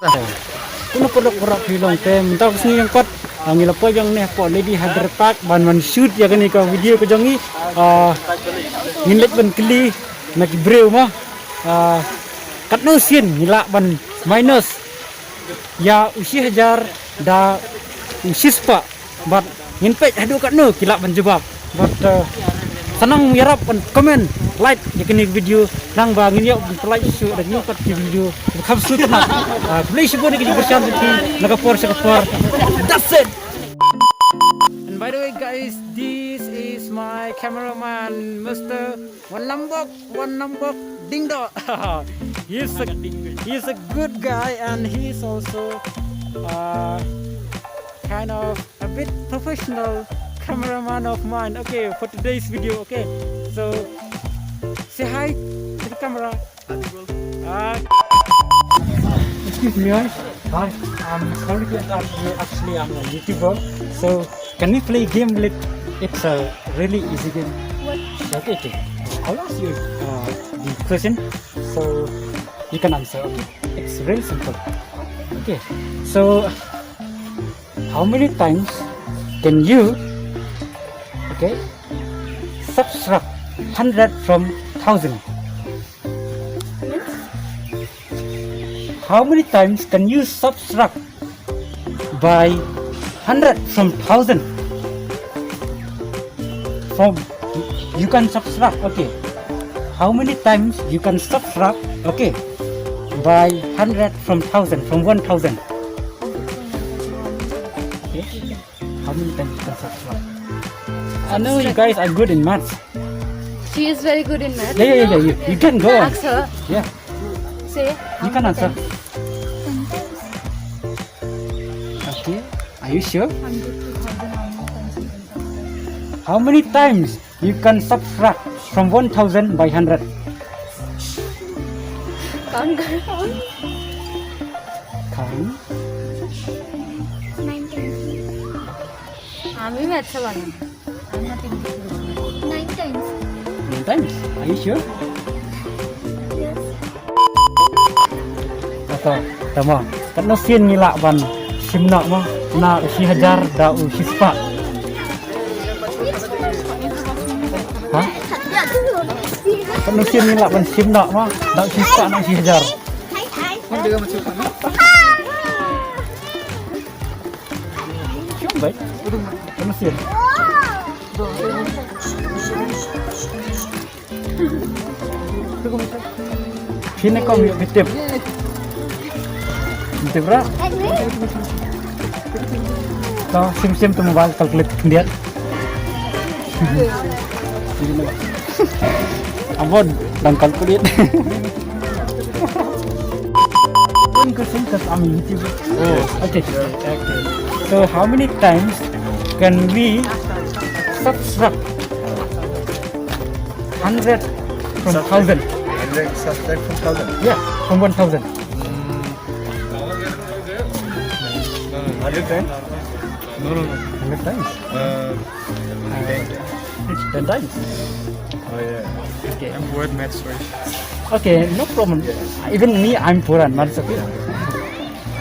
Kuno kodok korak film te mentok sini yang kot ngila po yang nih po lady hadir tak ban shoot ya kan ika video ko jongi ngilet ban keli nak breu mah katno sin ngila ban minus ya usi hajar da usispa bat nginpet hadu katno kila ban jawab bat senang yarap ban komen like ya kan video nang ba ngin ya like isu dan nyukat video kham su tenat play sibon ni bersam di nakapor sakapor that's it. And by the way guys, this is my cameraman Mr. One Lombok Dingdo. He's a good guy and he's also kind of a bit professional cameraman of mine. Okay, for today's video. Okay, so say hi to the camera. Excuse me guys. Hi, I'm sorry to interrupt you. Actually, I'm a YouTuber. So can we play a game? It's a really easy game. What? Okay. I'll ask you the question, so you can answer. Okay, it's really simple. Okay, so how many times can you subtract 100 from 1000? How many times can you subtract by 100 from 1000? You can subtract, okay. How many times you can subtract, okay, by 100 from 1000, from 1000? Okay. How many times you can subtract? I know you guys are good in maths. She is very good in math. Yeah. You can go on. Ask her. Yeah, Say. you can answer. Okay, are you sure? How many times you can subtract from 1000 by 100? Count karo. Count. 9 times. आम्ही maths वाला. 9 times. 9 times. Are you sure? Yes. Atau, tama. Kan sin ngila ban simna mah na usi hajar da usi spa. Hah? Kan sin ngila ban simna mah da usi spa na usi hajar. Cium baik. Kan sin. Sini kau yuk kitip. Kitip ra. Kau sim tu mobile kalkulat dia. Abon dan kalkulat. Question because I'm YouTuber. Oh, okay. So how many times can we subtract 100 from 1000? 100 subtract from 1000. Yeah, from 1000. 100 times? No. 100 times. 10 times. Oh yeah. Okay. I'm poor at maths, sorry. Okay, no problem. Even me, I'm poor at maths. Okay.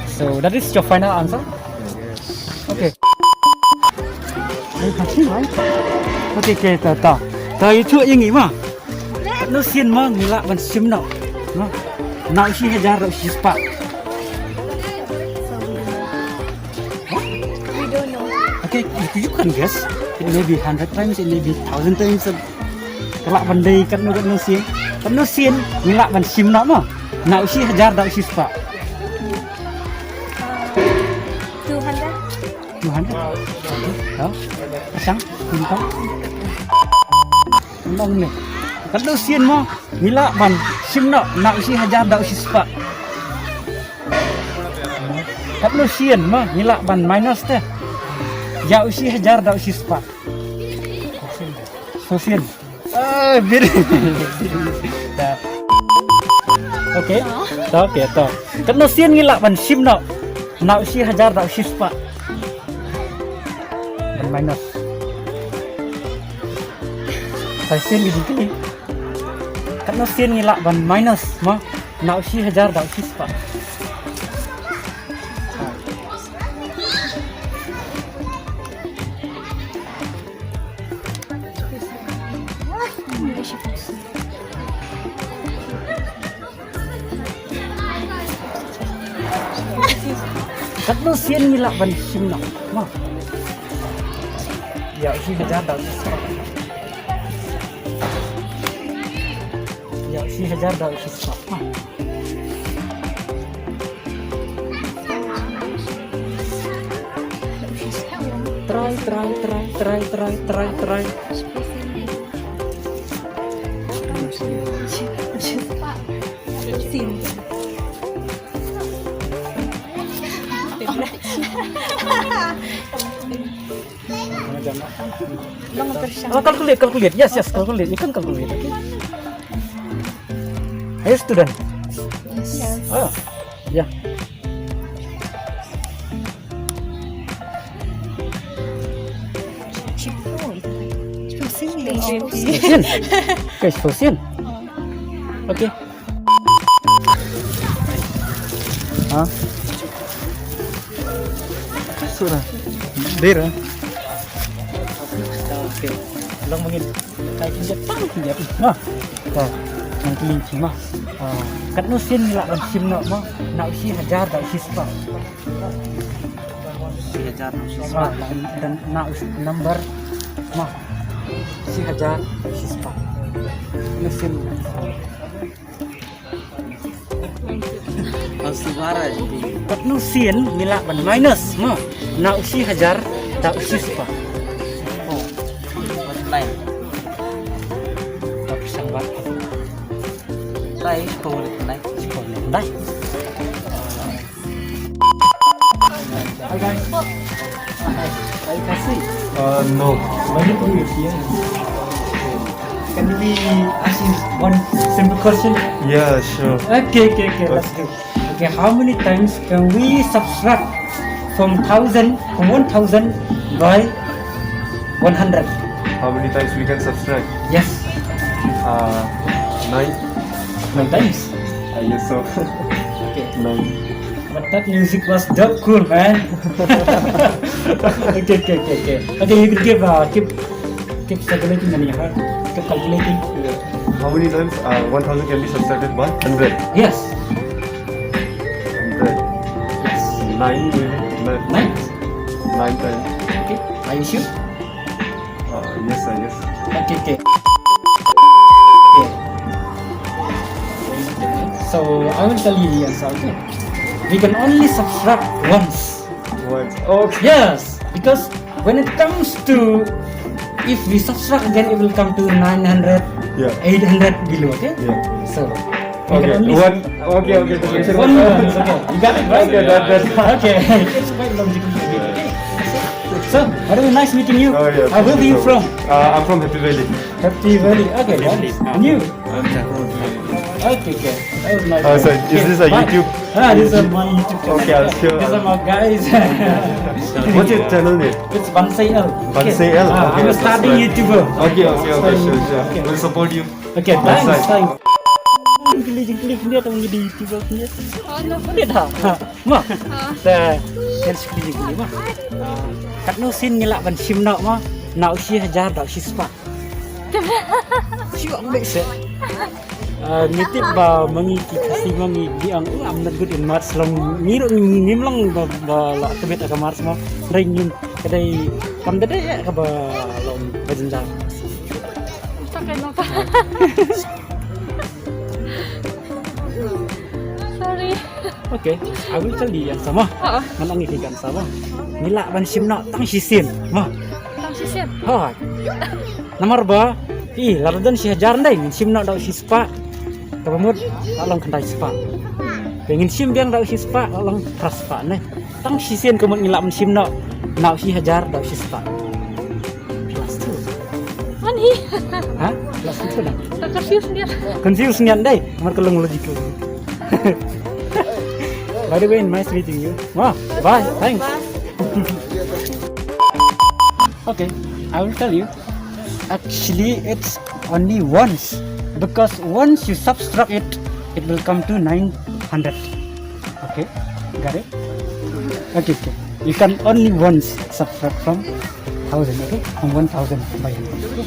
So that is your final answer. Yes. Okay. Okay, ta. Từ chỗ yên nghĩ mà nó xiên mà người lạ vẫn xiêm nọ nào xí hajar rồi xí spa. We don't know. Okay, you can guess. It may be 100 times, it may be 1000 times. Cái lạ vấn đề cắt nó xiên người lạ vẫn xiêm nọ mà nào xí hajar rồi xí spa. 200. 200. Đó. Sáng, mình có. Nong nih. Kadang sian mo nila ban sim no na usi hajar da usi spa. Kadang sian mo nila ban minus teh. Ya usi hajar da usi spa. So sian. Bir. Okay. Okay, to. Kadang sian nila ban sim no na usi hajar da usi spa. Ban minus. Sin gini karena sin ngilak ban minus mah na usi hajar da usi spa. Katno sien nila ban simna. Ma. Ya usi hajar dah usi spa. Ya usi hajar dah usi spa. Ma. Try. Oh, calculate. Yes, calculate. You can calculate. Okay. Hey, student. Yes. Oh, yeah. Fusion. Okay, fusion. Okay. Hah? Sudah. Dera. Okay. Lang mungkin kayak kinjat. Nah. Oh, yang kelinci mah. Kat nu sin nila ban sim nak mah. Nak usi hajar dak usi spa. Hajar dan nak usi number mah. Usi hajar usi spa. Mesin. Kat nu sin nila ban minus mah. Nak usi hajar dak usi spa. Đây, đây. Hi guys. Hi, Kasi. No. Why did you here? Can we ask you one simple question? Yeah, sure. Okay. Let's do. Okay, how many times can we subtract from 1,000 by 100? How many times we can subtract? Yes, 9. 9 times. I guess so. Okay. 9. But that music was that cool, man. Okay. Okay, you could keep calculating in your heart. Keep calculating. Yeah. How many times 1,000 can be subtracted by 100? Yes. 100. Yes. 9 maybe. 9 9. times. Okay. Are you sure? Yes, I guess. Okay. So I will tell you the answer. Okay. We can only subtract once. What? Okay. Yes, because when it comes to, if we subtract again, it will come to 900, Yeah. 800 below. Okay. Yeah. So we Okay. can only One. Okay. one once. Okay. You got it right. Okay, that. Okay. It's quite logical. Okay. So, by the way, nice meeting you. Oh yeah. Where are you from? I'm from Happy Valley. Happy Valley. Okay. And you? I'm from Okay. That was nice. Oh, so is this a Bye. YouTube? This is my YouTube channel. Okay, I'll show- These are my guys. What's your channel name? It's Bansai L. Bansai L? Okay, I'm a that's starting right. YouTuber. Okay, sure. Okay. We'll support you. Okay, Bansai. thanks. Jengklik dia tahu jadi YouTuber punya. Dia dah. Mah. Dah. Kan jengklik mah. Kat nu sin ngelak ban sim nak mah. Nak usi hajar dak usi spa. Siapa ambil set? Nitip ba mangiki kasi mangi biang I'm not good in maths long ngimlang ba la tebet ka maths mo ring yun kadai kam dede ya ka ba long bajenjang Sorry. okay I will tell you yang sama manang ikan sama nila ban simna tang sisin mah Tang sisir. ha nomor ba laradan si hajar ndai simna da si spa Kamud, tolong kendai spa. Pengen sim biang dak si spa, tolong ras spa nih. Tang sisian kamud ngilak men sim nak si hajar dak si spa. Kelas tu. Ani. Hah? Kelas tu dah. Confused dia. Confuse nian dai, kamar kelung logical. By the way, nice meeting you. Wow, bye, thanks. Okay, I will tell you. Actually, it's only once. Because once you subtract it, it will come to 900. Okay, got it? Okay. You can only once subtract from 1,000. Okay, from 1,000 by 100.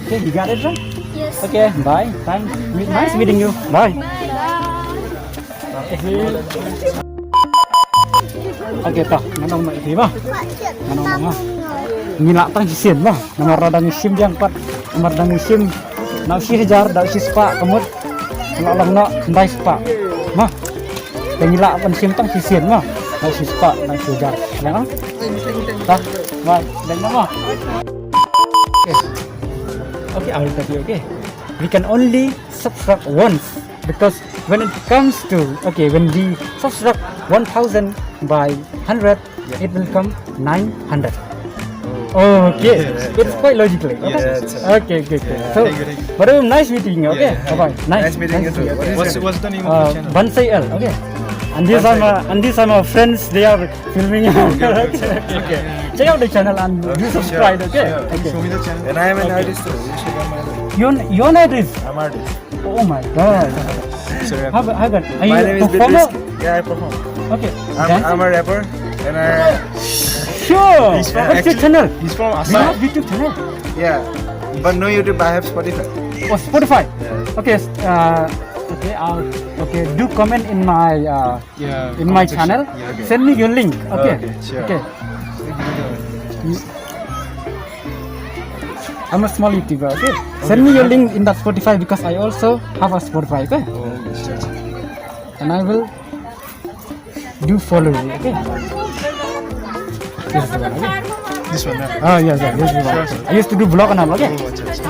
Okay, you got it, right? Yes. Okay, bye. Thanks. Nice meeting you. Bye. Bye. Okay. Oke tah, nganong nak itu mah. Nganong mah. Ngilak tang sisin mah. Nomor radang sim yang 4. Nomor radang sim nak si hajar dak si spa kemud. Long nak kendai spa. Mah. Ngilak pan sim tang sisin mah. Nak si spa, nak si hajar. Ya. Tah, mah, dan mah. Okay, I will tell you, okay. We can only subtract once because when it comes to when we subtract 1000 by 100, it will come 900. Okay, it's quite logical. Okay. So, but nice meeting you. Okay, bye. Nice meeting you too. What's the name of the channel? Bansai L. Okay. And these are my friends. They are filming. Okay. Check out the channel and do subscribe. Okay. Show me the channel. And I am an artist too. You should come my way. You're an artist. I'm artist. Oh my God. So How about are you my name a is performer? Bitris. Yeah, I perform. Okay. I'm a rapper and Sure. He's from What's your actually- channel? he's from You Assam. have YouTube channel? Yeah, but no YouTube. I have Spotify. Oh, Spotify. Yeah. Okay. Okay. Do comment in my in my channel. Yeah, okay. Send me your link. Okay. Okay, sure. Okay. I'm a small YouTuber. Okay. Send me your link in that Spotify because I also have a Spotify. Okay. And I will do follow you. Okay. This is the one. Okay. This one. Yeah. Oh yes, this is the one. I used to do vlog and all. Okay.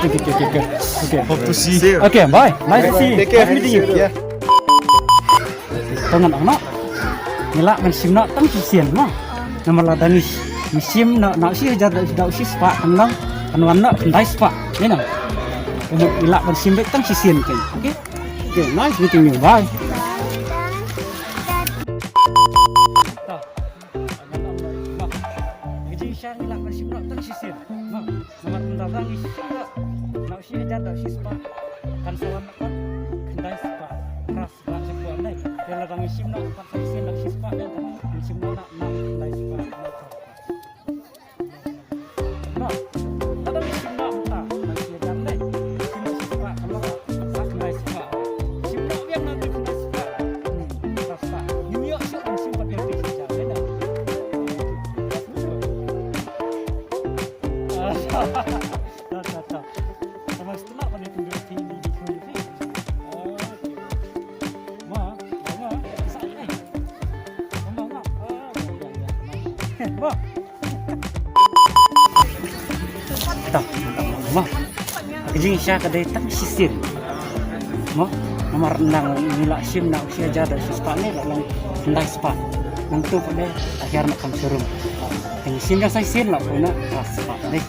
Okay. Hope to see you. Okay, bye. Nice to see you. Take care. Nice meeting you. Yeah. Tangan anak. Nila kan sim nak tang sisian mah. Nomor ladang sim nak si hajar dak si spa tenang anuan nak kendai spa. Ni nang. Nila kan sim tang sisian kai. Okay. Okay, nice meeting you. Bye. Kejing siya kadai tang sisir. Mo, nomor nang nila sim nak usia jada sispa ni lang kendai spa. Nang tu pada akhir nak kam serum. Yang sim yang saya sin lah puna spa ni.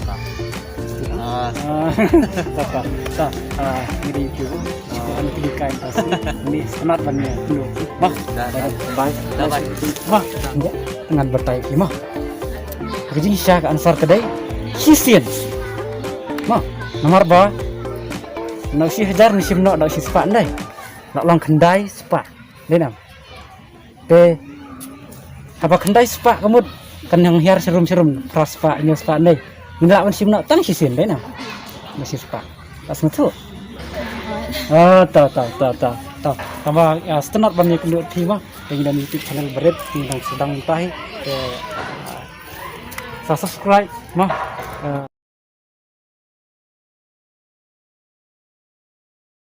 Ini itu. Sekarang pilih kain pasti. Ini senat bannya dulu. Bah, bye. Bah, dengan bertai lima. Kejing siya ka ansar kadai sisir. Mah, nomor ba? Nak si hajar ni sim nak si spa ndai. Nak long kendai spa. Denam. Pe apa kendai spa kamu kan yang hiar serum-serum pras spa nyo spa ndai. Nila man sim nak tang si sin denam. Masih spa. Tas ngetu. Ta. Tama stenat ban ni kendut ti mah. Yang dalam YouTube channel berit tentang sedang tahi ke subscribe mah.